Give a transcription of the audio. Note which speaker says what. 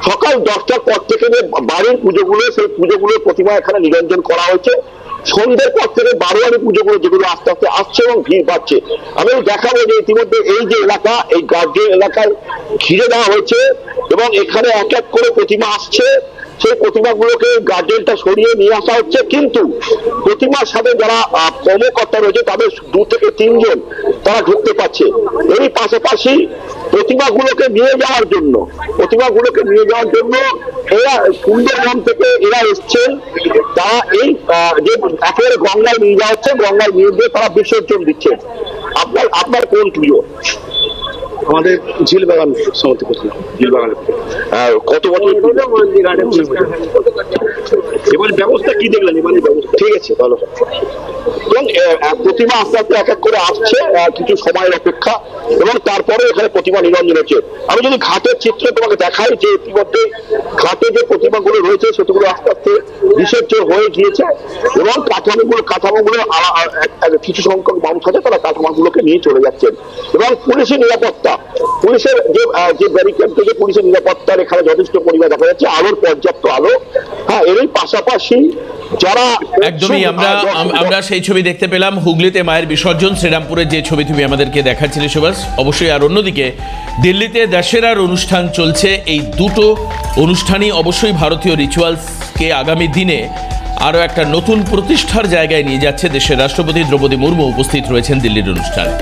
Speaker 1: সকাল 10টার পর থেকে যে বাড়ির পুজোগুলো, সেই পুজোগুলোর প্রতিমা এখানে নিরঞ্জন করা হয়েছে। সন্ধ্যের পর থেকে বারোয়ারি পুজোগুলো যেগুলো আস্তে আস্তে আসছে এবং ভিড় পাচ্ছে। আমি দেখাবো যে ইতিমধ্যে এই যে এলাকা, এই গার্ডেন এলাকায় ঘিরে দেওয়া হয়েছে এবং এখানে এক এক করে প্রতিমা আসছে। সেই প্রতিমাগুলোকে গার্ডেনটা সরিয়ে নিয়ে আসা হচ্ছে, কিন্তু প্রতিমার সাথে যারা কর্মকর্তা রয়েছে তাদের 2 থেকে 3 জন তারা ঢুকতে পারছে। এরই পাশাপাশি প্রতিমাগুলোকে নিয়ে যাওয়ার জন্য এরা সুন্দরবন থেকে এরা এসছেন। তারা এই যে একেবারে গঙ্গায় নিয়ে যাওয়া হচ্ছে, গঙ্গায় নিয়ে গিয়ে তারা বিসর্জন দিচ্ছে। আপনার কোন প্রিয়?
Speaker 2: আমাদের ঝিলবাগান সমিতি প্রতিমা, ঝিলবাগান।
Speaker 1: কত বছর এবার ব্যবস্থা কি দেখলেন? এবারে ব্যবস্থা ঠিক আছে, ভালো। এবং প্রতিমা আস্তে আস্তে এক এক করে আসছে, কিছু সময়ের অপেক্ষা, এবং তারপরে এখানে প্রতিমা নিরঞ্জন হচ্ছে। আমি যদি ঘাটের চিত্র তোমাকে দেখাই, যে ইতিমধ্যে ঘাটে যে প্রতিমাগুলো রয়েছে সেগুলো আস্তে আস্তে বিসর্জন হয়ে গিয়েছে এবং কাঠামোগুলো কিছু সংখ্যক মানুষ আছে, তারা কাঠামোগুলোকে নিয়ে চলে যাচ্ছেন। এবং পুলিশের নিরাপত্তা, পুলিশের যে ব্যারিকেড থেকে পুলিশের নিরাপত্তার এখানে যথেষ্ট পরিমাণ দেখা যাচ্ছে, আলোর পর্যাপ্ত আলো। হ্যাঁ, এরই পাশাপাশি যারা
Speaker 3: একদমই আমরা সেই ছবি দেখতে পেলাম হুগলিতে মায়ের বিসর্জন, শ্রীরামপুরের যে ছবি তুমি আমাদেরকে দেখাচ্ছিলে সুভাষ, অবশ্যই। আর অন্যদিকে দিল্লিতে দশেরার অনুষ্ঠান চলছে। এই দুটো অনুষ্ঠানই অবশ্যই ভারতীয় রিচুয়ালসকে আগামী দিনে আরও একটা নতুন প্রতিষ্ঠার জায়গায় নিয়ে যাচ্ছে। দেশের রাষ্ট্রপতি দ্রৌপদী মুর্মু উপস্থিত রয়েছেন দিল্লির অনুষ্ঠানে।